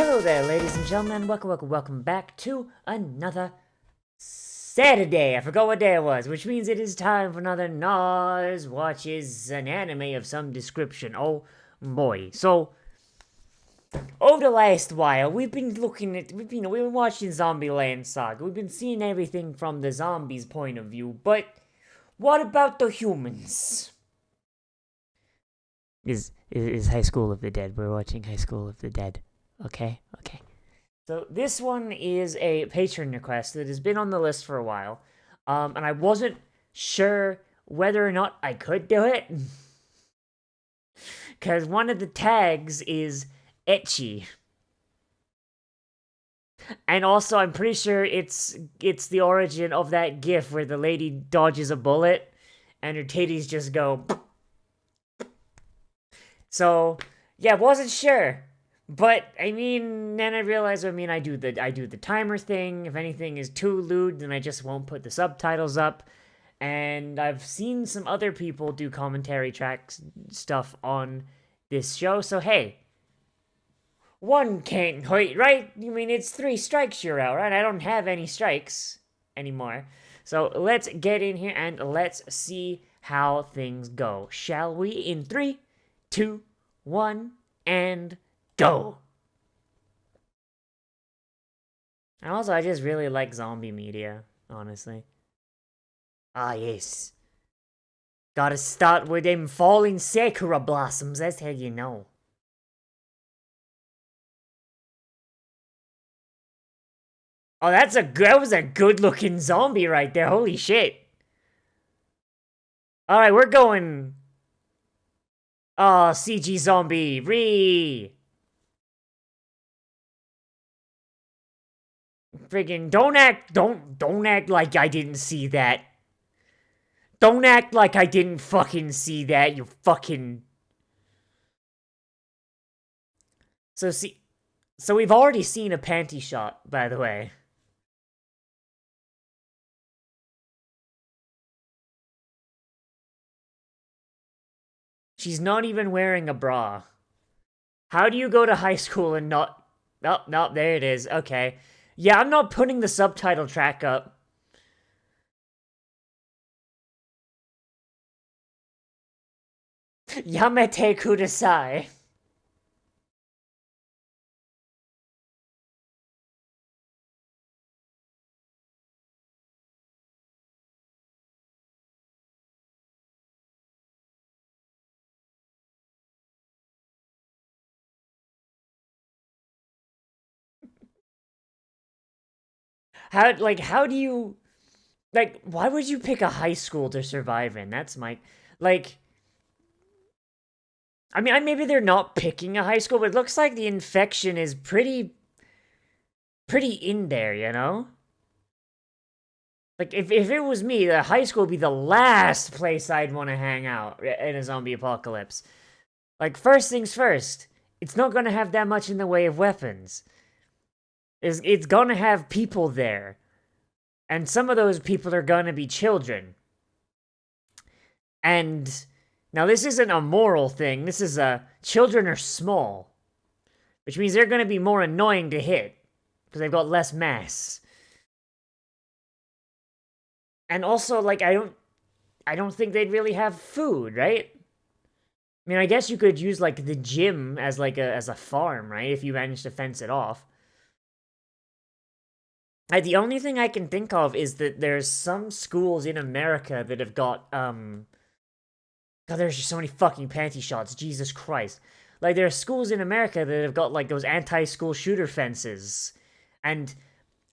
Hello there, ladies and gentlemen. Welcome back to another Saturday. I forgot what day it was, which means it is time for another Nozz watches an anime of some description. Oh boy. So, over the last while, we've been watching Zombieland Saga. We've been seeing everything from the zombies' point of view, but what about the humans? Is High School of the Dead. We're watching High School of the Dead. Okay. So this one is a patron request that has been on the list for a while. And I wasn't sure whether or not I could do it. Because one of the tags is ecchi. And also, I'm pretty sure it's the origin of that gif where the lady dodges a bullet and her titties just go. So, yeah, wasn't sure. But I mean, then I realized, I do the timer thing. If anything is too lewd, then I just won't put the subtitles up. And I've seen some other people do commentary tracks stuff on this show, so hey, one can't hurt, right? I mean, it's 3 strikes you're out, right? I don't have any strikes anymore. So let's get in here and let's see how things go. Shall we? In 3, 2, 1, and go! And also, I just really like zombie media, honestly. Ah, yes. Gotta start with them falling sakura blossoms, that's how you know. Oh, that was a good-looking zombie right there, holy shit. Alright, we're going... Oh, CG zombie, Friggin' don't act like I didn't see that. Don't act like I didn't fucking see that, you fucking... So we've already seen a panty shot, by the way. She's not even wearing a bra. How do you go to high school and not... Oh, no, there it is. Okay. Yeah, I'm not putting the subtitle track up. Yamete kudasai. How do you... why would you pick a high school to survive in? That's my... I mean, maybe they're not picking a high school, but it looks like the infection is pretty in there, you know? Like, if it was me, the high school would be the last place I'd want to hang out in a zombie apocalypse. Like, first things first, it's not gonna have that much in the way of weapons. It's gonna have people there. And some of those people are gonna be children. And... Now, this isn't a moral thing. This is children are small. Which means they're going to be more annoying to hit. Because they've got less mass. And also, I don't think they'd really have food, right? I mean, I guess you could use, the gym as, as a farm, right? If you manage to fence it off. The only thing I can think of is that there's some schools in America that have got, God, there's just so many fucking panty shots. Jesus Christ. There are schools in America that have got, those anti-school shooter fences. And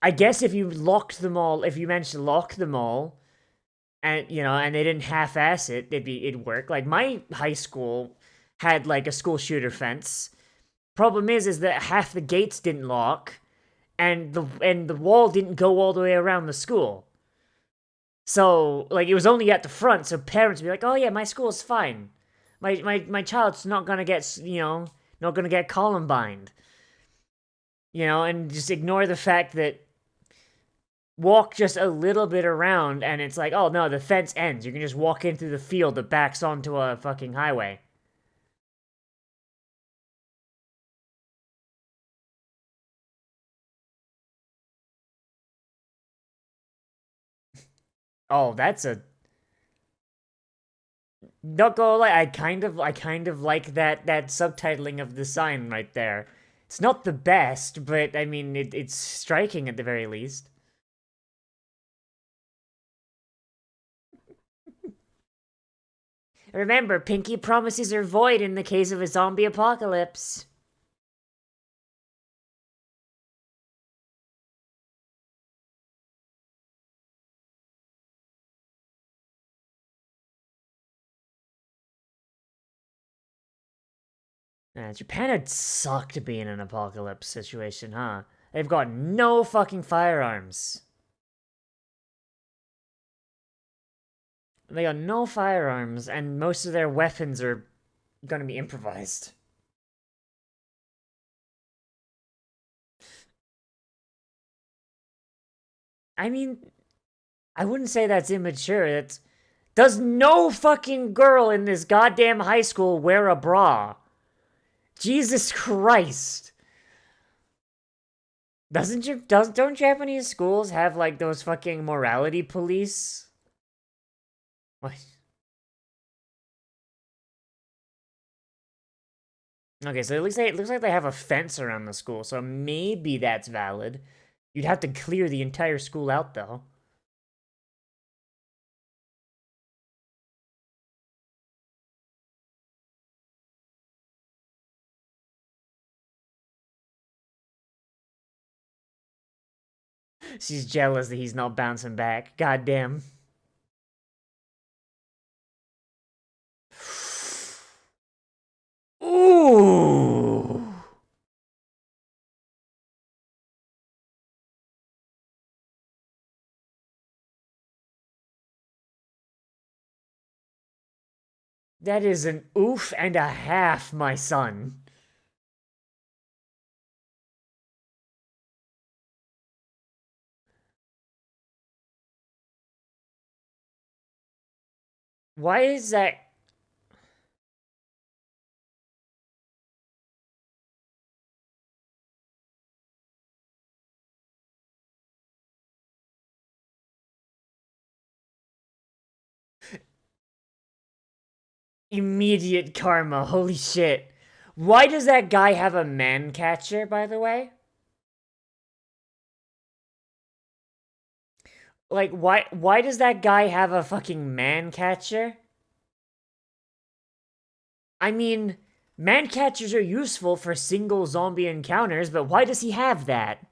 I guess if you locked them all, if you managed to lock them all, and, and they didn't half-ass it, it'd work. My high school had, a school shooter fence. Problem is that half the gates didn't lock, and the wall didn't go all the way around the school. So, it was only at the front, so parents would be like, oh yeah, my school's fine. My child's not gonna get, not gonna get Columbined. And just ignore the fact that walk just a little bit around, and it's like, oh no, the fence ends. You can just walk in through the field that backs onto a fucking highway. Oh, that's a not gonna lie, I kind of like that subtitling of the sign right there. It's not the best, but I mean it's striking at the very least. Remember, pinky promises are void in the case of a zombie apocalypse. Japan would suck to be in an apocalypse situation, huh? They've got no fucking firearms. They got no firearms, and most of their weapons are gonna be improvised. I mean, I wouldn't say that's immature. That's does no fucking girl in this goddamn high school wear a bra? Jesus Christ. Don't Japanese schools have like those fucking morality police? What? Okay, so it looks like they have a fence around the school, so maybe that's valid. You'd have to clear the entire school out though. She's jealous that he's not bouncing back. Goddamn. Ooh. That is an oof and a half, my son. Why is that? Immediate karma, holy shit. Why does that guy have a man catcher, by the way? Like, why does that guy have a fucking man catcher? I mean, man catchers are useful for single zombie encounters, but why does he have that?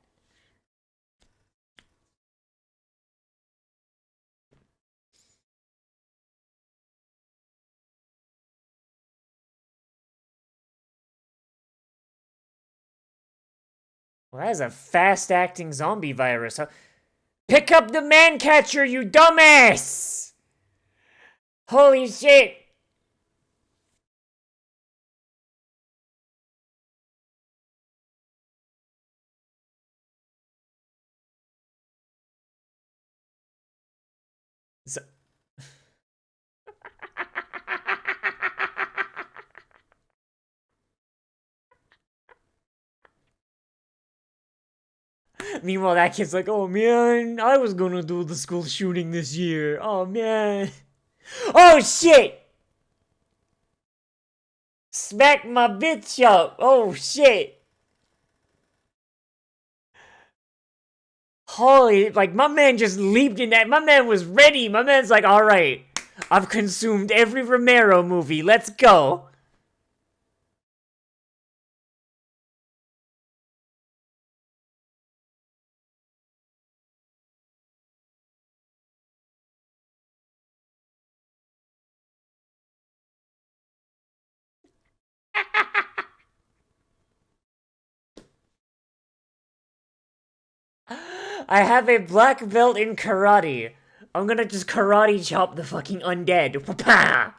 Well, that is a fast-acting zombie virus. Huh? Pick up the man catcher, you dumbass! Holy shit! So Meanwhile, that kid's like, oh man, I was gonna do the school shooting this year. Oh man. Oh shit! Smack my bitch up. Oh shit. Holy, like, my man just leaped in that. My man was ready. My man's like, alright, I've consumed every Romero movie. Let's go. I have a black belt in karate. I'm gonna just karate chop the fucking undead. Pa-pa!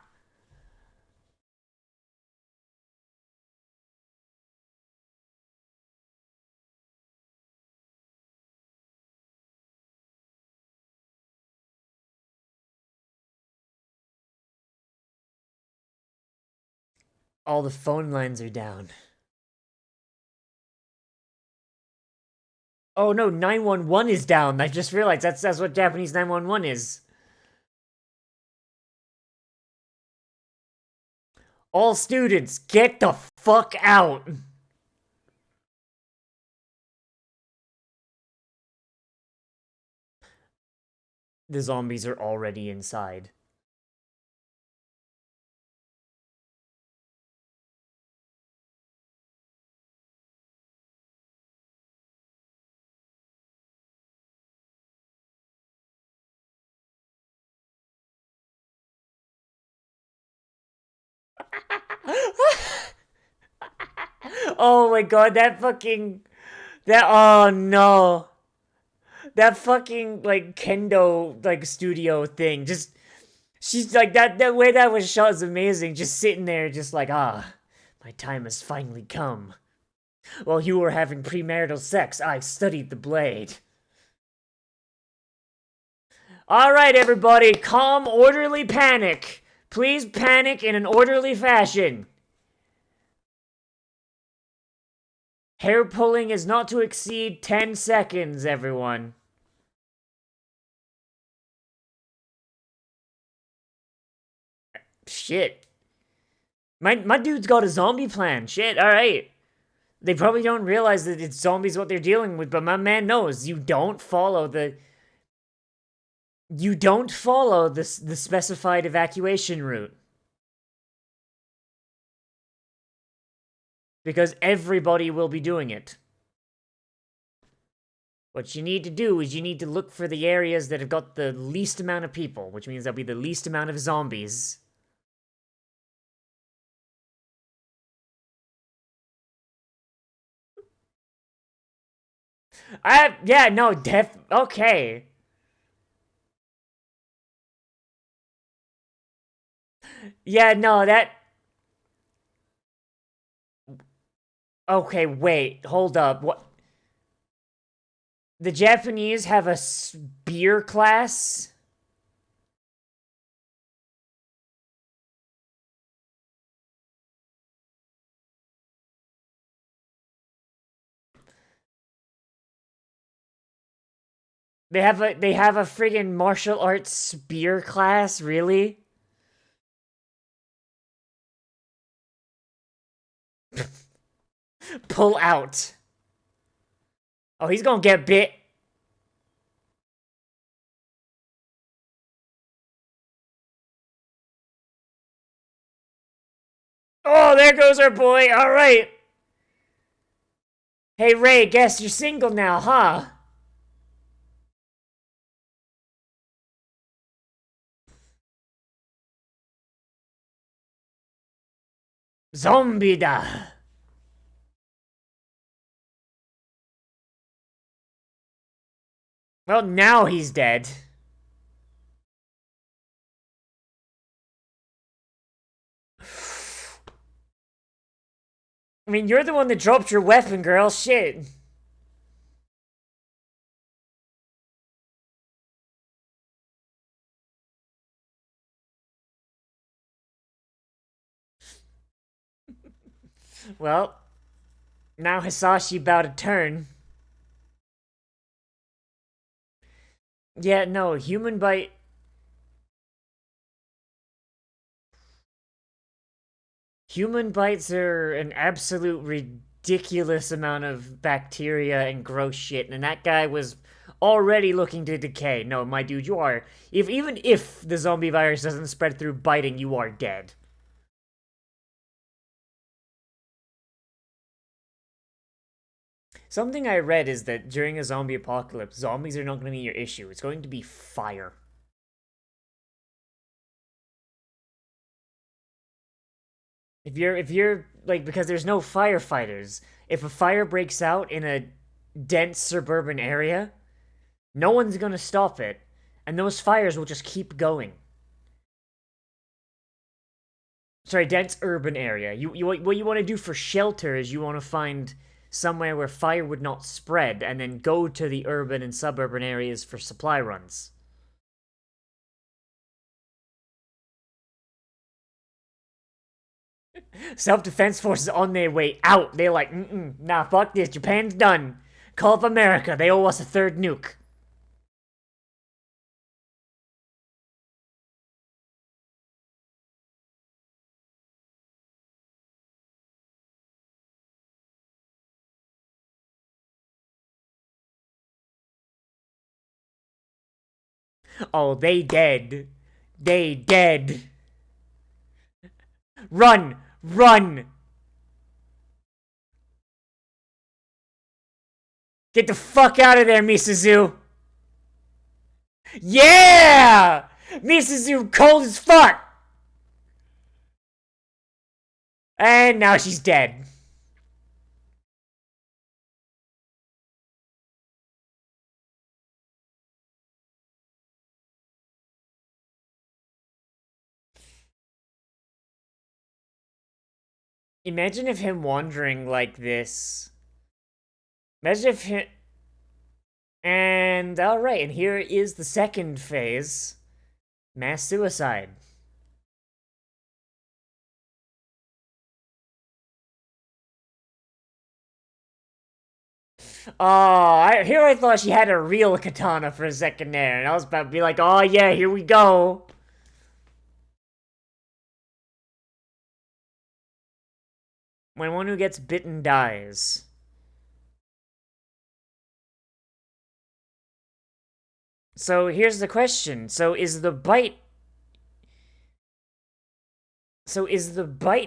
All the phone lines are down. Oh no, 911 is down. I just realized that's what Japanese 911 is. All students, get the fuck out! The zombies are already inside. Oh my god, that fucking... That... Oh no. That fucking, like, kendo, like, studio thing. Just... She's like, that way that was shot is amazing. Just sitting there, just like, my time has finally come. While you were having premarital sex, I studied the blade. Alright, everybody, calm, orderly panic. Please panic in an orderly fashion. Hair pulling is not to exceed 10 seconds, everyone. Shit. My dude's got a zombie plan. Shit, alright. They probably don't realize that it's zombies what they're dealing with, but my man knows you don't follow the... You don't follow the specified evacuation route. Because everybody will be doing it. What you need to do is you need to look for the areas that have got the least amount of people, which means there'll be the least amount of zombies. Yeah, no, okay. Yeah, no, that... Okay, wait, hold up, what? The Japanese have a spear class? They have a friggin' martial arts spear class, really? Pull out. Oh, he's gonna get bit. Oh, there goes our boy. All right. Hey, Ray, guess you're single now, huh? Zombie da. Well, now he's dead. I mean, you're the one that dropped your weapon, girl. Shit. Well, now Hisashi about to turn. Yeah, no, human bite... Human bites are an absolute ridiculous amount of bacteria and gross shit, and that guy was already looking to decay. No, my dude, you are... Even if the zombie virus doesn't spread through biting, you are dead. Something I read is that during a zombie apocalypse, zombies are not going to be your issue. It's going to be fire. If you're like, because there's no firefighters, if a fire breaks out in a dense suburban area, no one's gonna stop it, and those fires will just keep going. Sorry, dense urban area. What you want to do for shelter is you want to find somewhere where fire would not spread, and then go to the urban and suburban areas for supply runs. Self-defense forces on their way out. They're like, nah, fuck this. Japan's done. Call up America. They owe us a third nuke. Oh, they dead. They dead. Run! Run! Get the fuck out of there, Misazu! Yeah! Misazu cold as fuck! And now she's dead. Imagine if him wandering like this. Imagine if him... And, alright, and here is the second phase. Mass suicide. Oh, here I thought she had a real katana for a second there, and I was about to be like, oh yeah, here we go. When one who gets bitten dies. So here's the question. So is the bite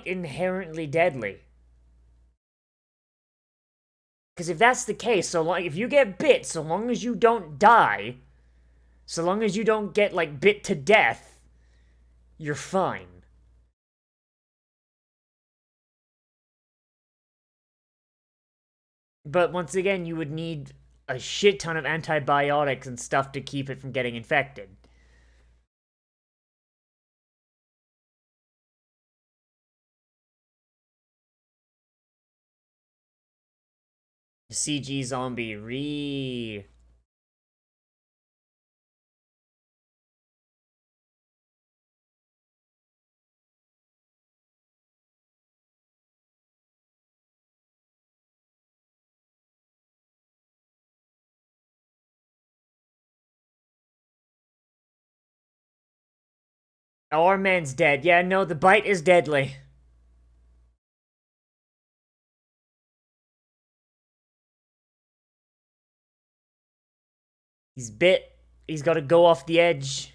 inherently deadly? Because if that's the case, if you get bit, so long as you don't die, so long as you don't get like bit to death, you're fine. But once again, you would need a shit ton of antibiotics and stuff to keep it from getting infected. CG zombie re. Oh, our man's dead. Yeah, no, the bite is deadly. He's bit. He's got to go off the edge.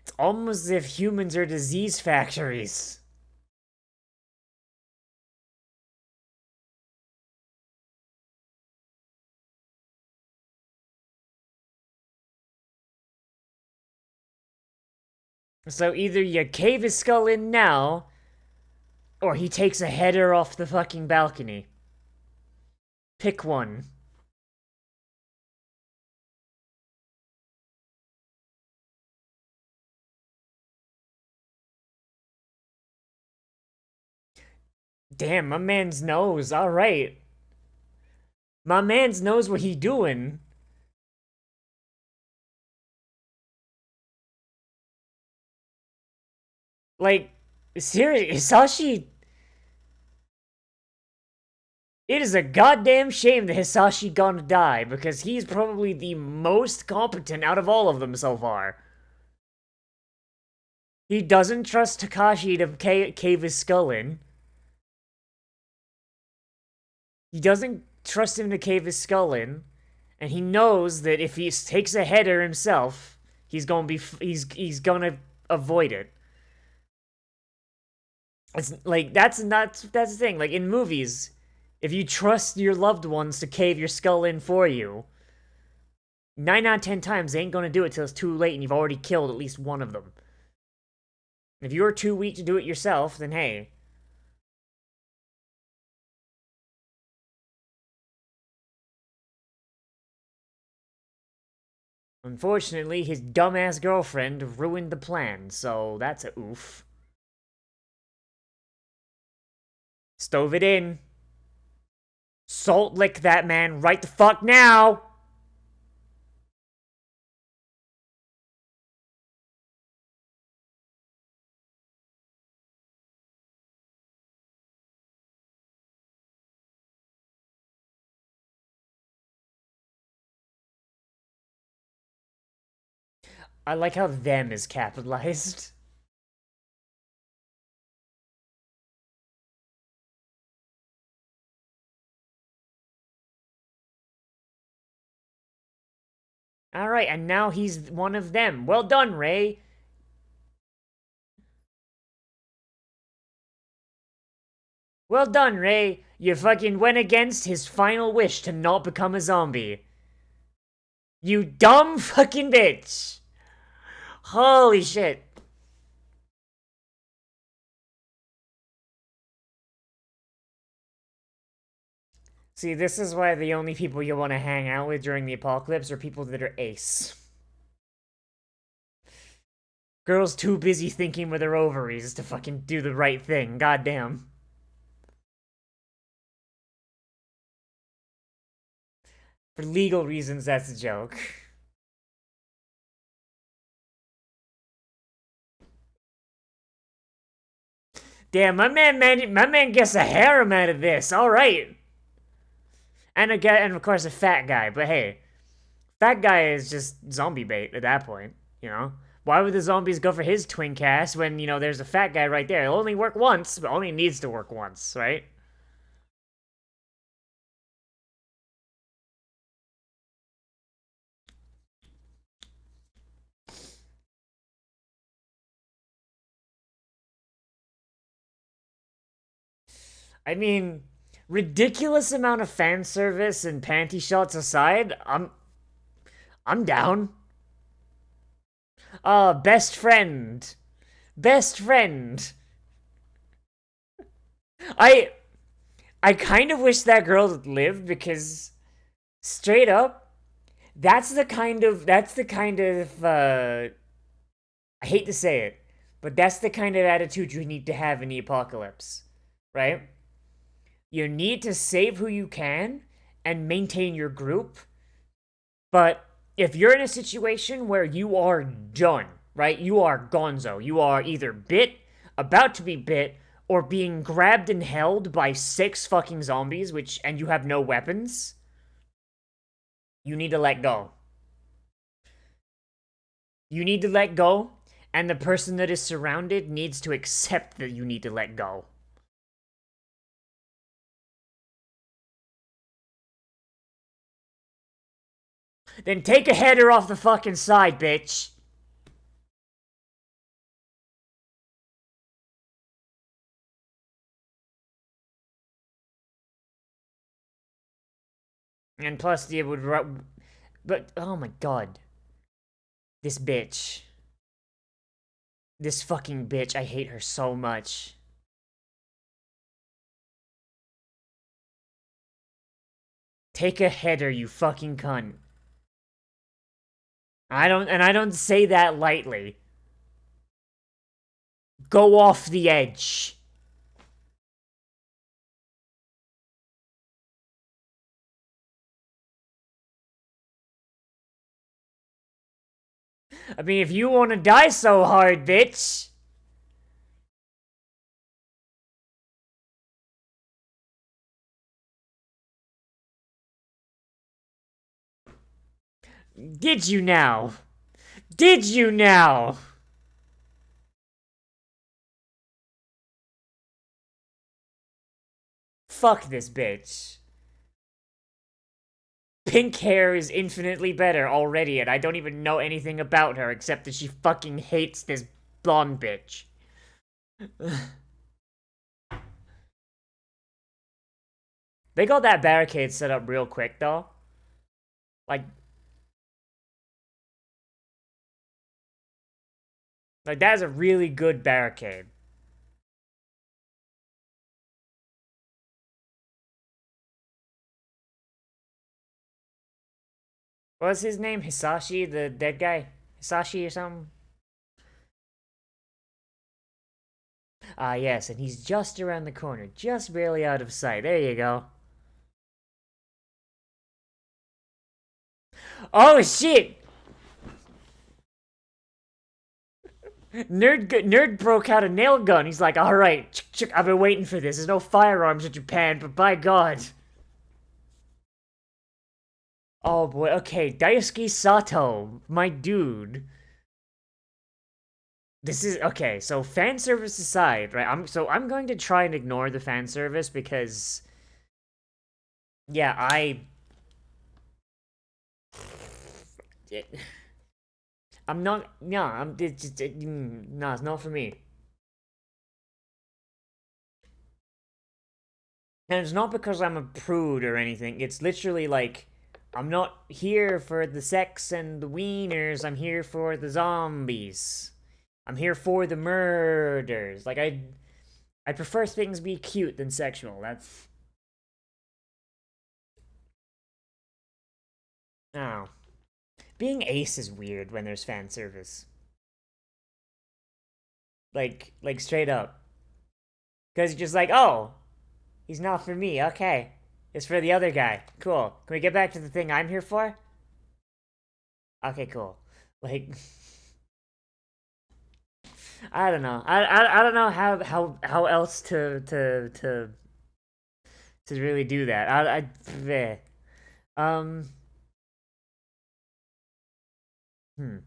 It's almost as if humans are disease factories. So either you cave his skull in now, or he takes a header off the fucking balcony. Pick one. Damn, my man's knows. Alright. My man's knows what he doing. Like, seriously, Hisashi... It is a goddamn shame that Hisashi gonna die, because he's probably the most competent out of all of them so far. He doesn't trust Takashi to cave his skull in. He doesn't trust him to cave his skull in, and he knows that if he takes a header himself, he's gonna avoid it. It's like that's the thing. Like in movies, if you trust your loved ones to cave your skull in for you, 9 out of 10 times they ain't gonna do it till it's too late and you've already killed at least one of them. If you're too weak to do it yourself, then hey. Unfortunately, his dumbass girlfriend ruined the plan, so that's a oof. Stove it in. Salt lick that man right the fuck now! I like how them is capitalized. Alright, and now he's one of them. Well done, Ray. Well done, Ray. You fucking went against his final wish to not become a zombie. You dumb fucking bitch. Holy shit. See, this is why the only people you want to hang out with during the apocalypse are people that are ace. Girls too busy thinking with their ovaries to fucking do the right thing. Goddamn. For legal reasons, that's a joke. Damn, my man gets a harem out of this. All right. And of course a fat guy. But hey, fat guy is just zombie bait at that point. You know, why would the zombies go for his twin cast when there's a fat guy right there? It'll only work once, but only needs to work once, right? I mean, ridiculous amount of fan service and panty shots aside, I'm down. Best friend. Best friend. I I kind of wish that girl had lived because straight up, that's the kind of I hate to say it, but that's the kind of attitude you need to have in the apocalypse, right? You need to save who you can and maintain your group. But if you're in a situation where you are done, right? You are gonzo. You are either bit, about to be bit, or being grabbed and held by 6 fucking zombies, and you have no weapons, you need to let go. You need to let go, and the person that is surrounded needs to accept that you need to let go. Then take a header off the fucking side, bitch. And plus, it would. But, oh my god. This bitch. This fucking bitch. I hate her so much. Take a header, you fucking cunt. I don't say that lightly. Go off the edge. I mean, if you want to die so hard, bitch. Did you now? Did you now? Fuck this bitch. Pink hair is infinitely better already, and I don't even know anything about her except that she fucking hates this blonde bitch. They got that barricade set up real quick, though. Like that is a really good barricade. What's his name? Hisashi, the dead guy? Hisashi or something? Ah, yes, and he's just around the corner, just barely out of sight. There you go. Oh, shit! Nerd broke out a nail gun. He's like, alright, I've been waiting for this. There's no firearms in Japan, but by God. Oh boy, okay, Daisuke Sato, my dude. this is okay. So fan service aside, right? I'm going to try and ignore the fan service because yeah, I'm not. No, no, it's not for me. And it's not because I'm a prude or anything. It's literally like I'm not here for the sex and the wieners. I'm here for the zombies. I'm here for the murders. Like I prefer things be cute than sexual. That's oh. Being ace is weird when there's fan service. Like straight up. Cause you're just like, oh, he's not for me. Okay. It's for the other guy. Cool. Can we get back to the thing I'm here for? Okay, cool. Like I don't know. I don't know how else to really do that. Bleh. Um hmm.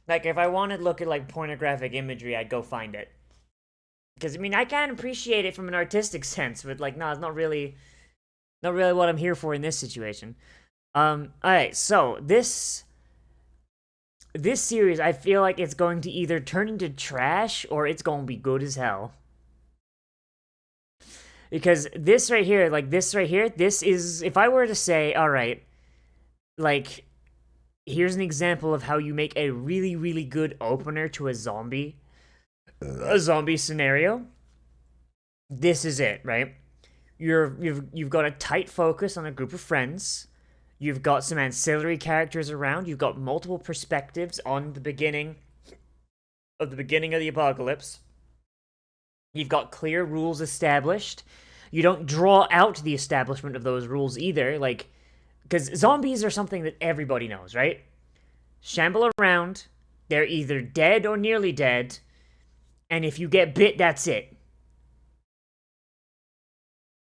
Like if I wanted to look at like pornographic imagery, I'd go find it. Because I mean, I can appreciate it from an artistic sense, but like, no, it's not really what I'm here for in this situation. All right, so this series, I feel like it's going to either turn into trash or it's going to be good as hell. Because this right here, this is if I were to say, all right, like here's an example of how you make a really really good opener to a zombie scenario. This is it, right? You've got a tight focus on a group of friends. You've got some ancillary characters around. You've got multiple perspectives on the beginning of the apocalypse. You've got clear rules established. You don't draw out the establishment of those rules either, like because zombies are something that everybody knows, right? Shamble around. They're either dead or nearly dead, and if you get bit, that's it.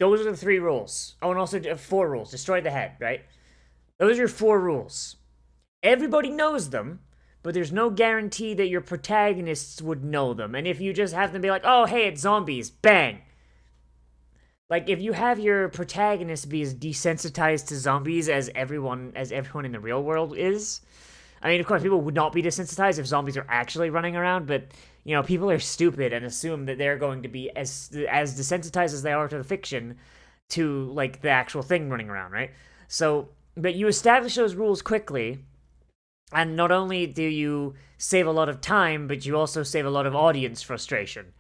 Those are the three rules. Oh, and also four rules. Destroy the head, right? Those are four rules. Everybody knows them, but there's no guarantee that your protagonists would know them. And if you just have them be like, oh, hey, it's zombies, bang. Like, if you have your protagonist be as desensitized to zombies as everyone in the real world is, I mean, of course, people would not be desensitized if zombies are actually running around, but you know, people are stupid and assume that they're going to be as desensitized as they are to the fiction to like the actual thing running around, right? So, but you establish those rules quickly, and not only do you save a lot of time, but you also save a lot of audience frustration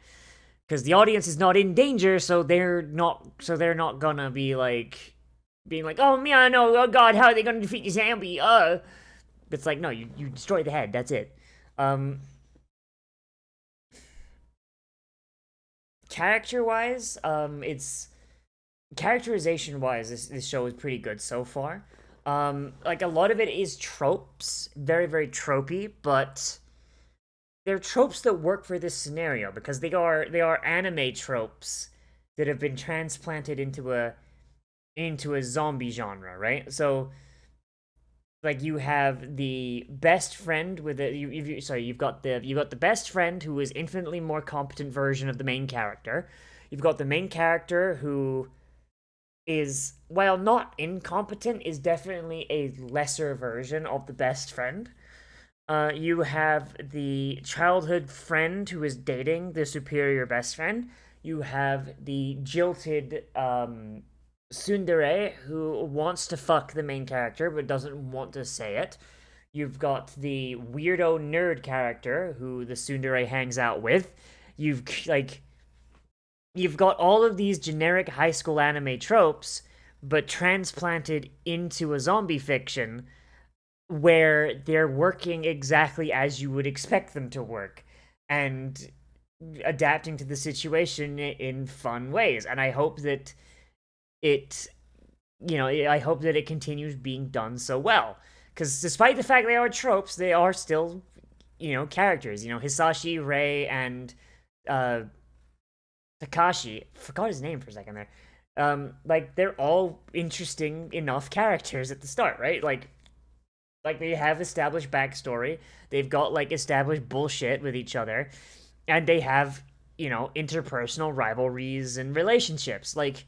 because the audience is not in danger, so they're not gonna be like being like, oh man, no, oh god, how are they gonna defeat the zombie? It's like no, you destroy the head. That's it. Character wise, it's characterization wise, this show is pretty good so far. Like a lot of it is tropes, very very tropey, but they're tropes that work for this scenario because they are anime tropes that have been transplanted into a zombie genre, right? So like you have the best friend with a you've got the best friend who is infinitely more competent version of the main character. You've got the main character who is, while not incompetent, is definitely a lesser version of the best friend. You have the childhood friend who is dating the superior best friend. You have the jilted tsundere who wants to fuck the main character but doesn't want to say it. You've got the weirdo nerd character who the tsundere hangs out with. You've got all of these generic high school anime tropes, but transplanted into a zombie fiction where they're working exactly as you would expect them to work and adapting to the situation in fun ways. And I hope that it, I hope that it continues being done so well. Because despite the fact they are tropes, they are still, characters. Hisashi, Rei, and Takashi, forgot his name for a second there. Like they're all interesting enough characters at the start, right? Like Like, they have established backstory. They've got, like, established bullshit with each other. And they have, interpersonal rivalries and relationships. Like,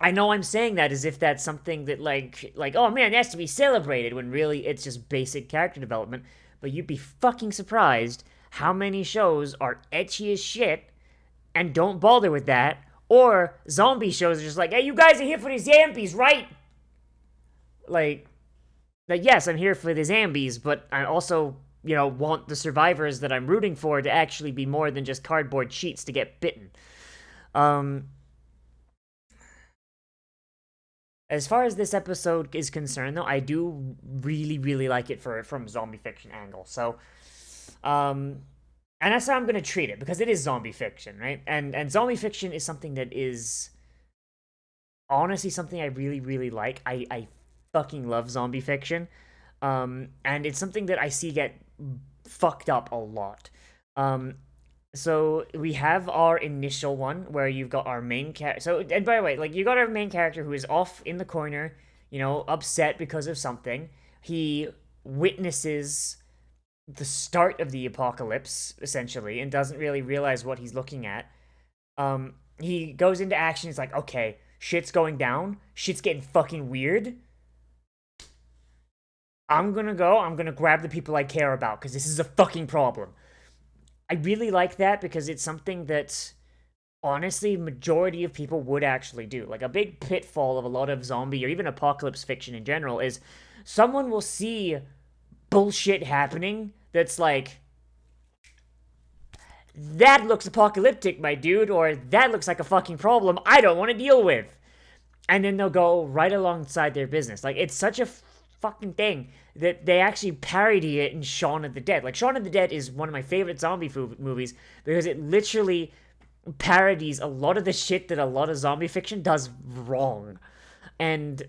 I know I'm saying that as if that's something that, like, oh man, it has to be celebrated, when really it's just basic character development. But you'd be fucking surprised how many shows are ecchi as shit and don't bother with that. Or zombie shows are just like, hey, you guys are here for the zombies, right? Like, yes, I'm here for the zombies, but I also, want the survivors that I'm rooting for to actually be more than just cardboard sheets to get bitten. As far as this episode is concerned, though, I do really, really like it from zombie fiction angle. So, and that's how I'm gonna treat it, because it is zombie fiction, right? And zombie fiction is something that is honestly something I really, really like. I fucking love zombie fiction. And it's something that I see get fucked up a lot. So we have our initial one where you've got our main character. So, and by the way, like, you got our main character who is off in the corner, upset because of something. He witnesses the start of the apocalypse, essentially, and doesn't really realize what he's looking at. He goes into action. He's like, okay, shit's going down. Shit's getting fucking weird. I'm gonna grab the people I care about, because this is a fucking problem. I really like that, because it's something that, honestly, majority of people would actually do. Like, a big pitfall of a lot of zombie or even apocalypse fiction in general is someone will see bullshit happening that's like, that looks apocalyptic, my dude, or that looks like a fucking problem I don't want to deal with. And then they'll go right alongside their business. Like, it's such a fucking thing that they actually parody it in Shaun of the Dead. Like, Shaun of the Dead is one of my favorite zombie movies, because it literally parodies a lot of the shit that a lot of zombie fiction does wrong. And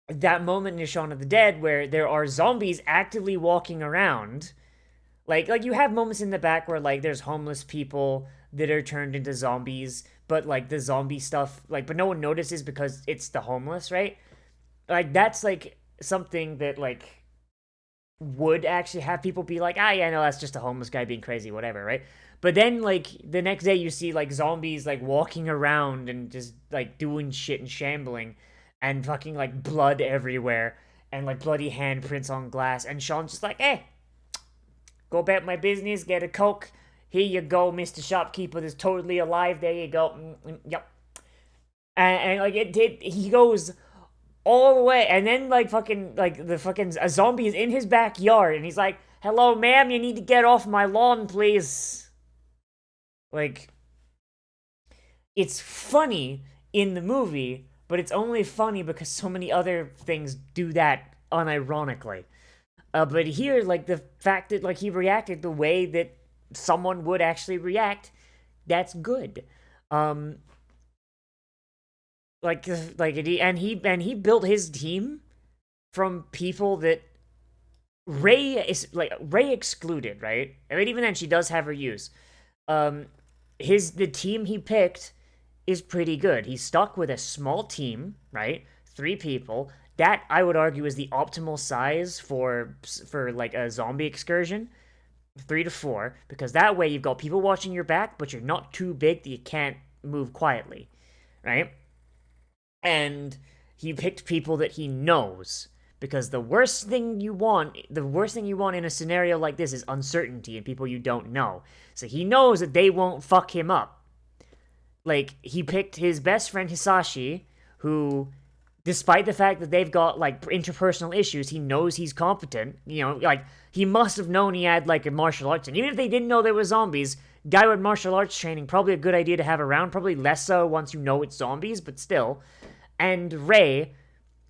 that moment in Shaun of the Dead where there are zombies actively walking around, like you have moments in the back where, like, there's homeless people that are turned into zombies, but, like, the zombie stuff, like, but no one notices because it's the homeless, right? Like, that's, like, something that, like, would actually have people be like, yeah, no, that's just a homeless guy being crazy, whatever, right? But then, like, the next day you see, like, zombies, like, walking around and just, like, doing shit and shambling, and fucking, like, blood everywhere, and, like, bloody handprints on glass, and Sean's just like, hey, go about my business, get a Coke, here you go, Mr. Shopkeeper, that's totally alive, there you go, yep. And like, he goes all the way, and then, like, fucking, like, a zombie is in his backyard, and he's like, hello, ma'am, you need to get off my lawn, please. Like, it's funny in the movie, but it's only funny because so many other things do that unironically. But here, like, the fact that, like, he reacted the way that someone would actually react, that's good. He built his team from people that Ray excluded, right? I mean, even then, she does have her use. The team he picked is pretty good. He's stuck with a small team, right? 3 people. That, I would argue, is the optimal size for like a zombie excursion. 3 to 4, because that way you've got people watching your back, but you're not too big that you can't move quietly, right? And he picked people that he knows, because the worst thing you want in a scenario like this is uncertainty and people you don't know. So he knows that they won't fuck him up. Like, he picked his best friend Hisashi, who, despite the fact that they've got, like, interpersonal issues, he knows he's competent. Like, he must have known he had, like, a martial arts. And even if they didn't know there were zombies, guy with martial arts training, probably a good idea to have around. Probably less so once you know it's zombies, but still. And Ray,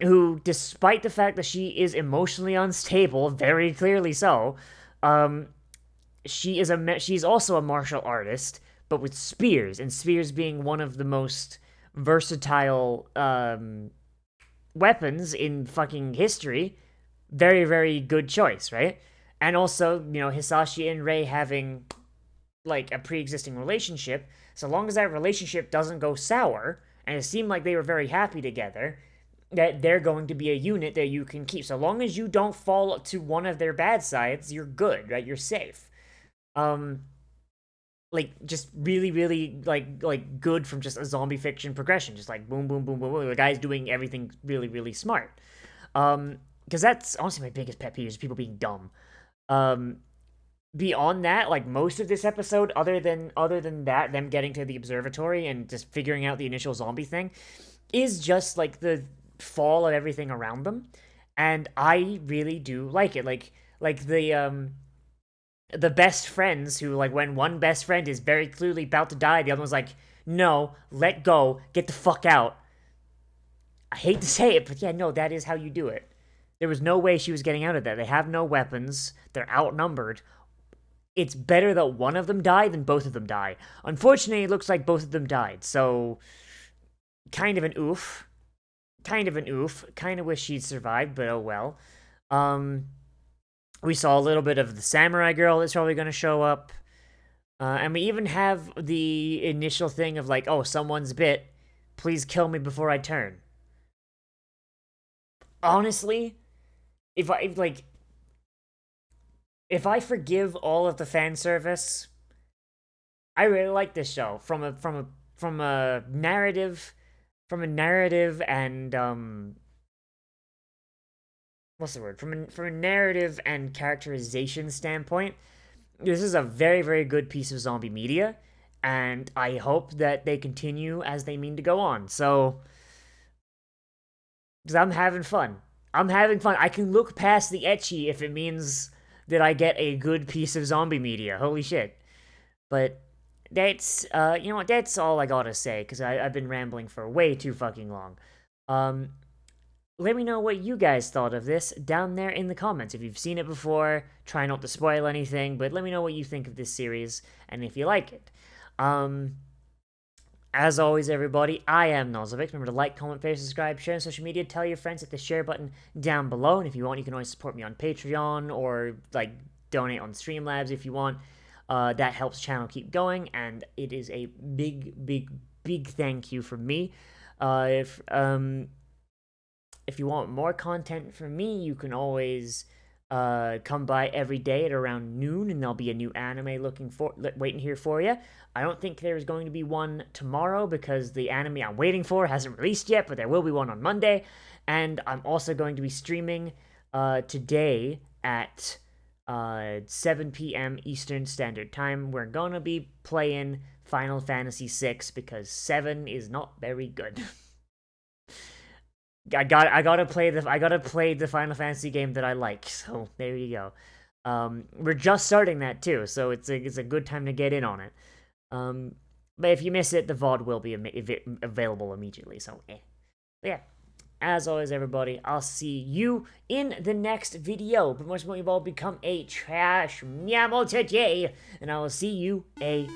who, despite the fact that she is emotionally unstable, very clearly so, she's also a martial artist, but with spears, and spears being one of the most versatile weapons in fucking history. Very, very good choice, right? And also, Hisashi and Rei having, like, a pre-existing relationship, so long as that relationship doesn't go sour, and it seemed like they were very happy together, that they're going to be a unit that you can keep. So long as you don't fall to one of their bad sides, you're good, right? You're safe. Like just really, really like good from just a zombie fiction progression. Just like boom, boom, boom, boom, boom. The guy's doing everything really, really smart. Because that's honestly my biggest pet peeve is people being dumb. Beyond that, like most of this episode, other than that, them getting to the observatory and just figuring out the initial zombie thing, is just like the fall of everything around them, and I really do like it. Like the best friends who, like, when one best friend is very clearly about to die, the other one's like, no, let go, get the fuck out. I hate to say it, but yeah, no, that is how you do it. There was no way she was getting out of that. They have no weapons. They're outnumbered. It's better that one of them die than both of them die. Unfortunately, it looks like both of them died, so kind of an oof. Kind of an oof. Kind of wish she'd survived, but oh well. We saw a little bit of the samurai girl that's probably going to show up. And we even have the initial thing of like, oh, someone's bit. Please kill me before I turn. Honestly, if I forgive all of the fan service, I really like this show from a narrative and what's the word? From a narrative and characterization standpoint, this is a very, very good piece of zombie media, and I hope that they continue as they mean to go on. So, because I'm having fun. I can look past the ecchi if it means that I get a good piece of zombie media. Holy shit. But that's, you know what, that's all I gotta say, because I've been rambling for way too fucking long. Let me know what you guys thought of this down there in the comments. If you've seen it before, try not to spoil anything, but let me know what you think of this series, and if you like it. As always, everybody, I am Nozz. Remember to like, comment, favorite, subscribe, share on social media, tell your friends, hit the share button down below, and if you want, you can always support me on Patreon, or, like, donate on Streamlabs if you want. That helps the channel keep going, and it is a big, big, big thank you from me. If you want more content from me, you can always come by every day at around noon, and there'll be a new anime waiting here for you. I don't think there's going to be one tomorrow because the anime I'm waiting for hasn't released yet, but there will be one on Monday. And I'm also going to be streaming today at 7 p.m. Eastern Standard Time. We're gonna be playing Final Fantasy VI because 7 is not very good. I gotta play the Final Fantasy game that I like. So there you go. We're just starting that too, so it's a good time to get in on it. But if you miss it, the VOD will be available immediately. So But yeah. As always, everybody, I'll see you in the next video. But most importantly, you've all become a trash mammal today, and I will see you around.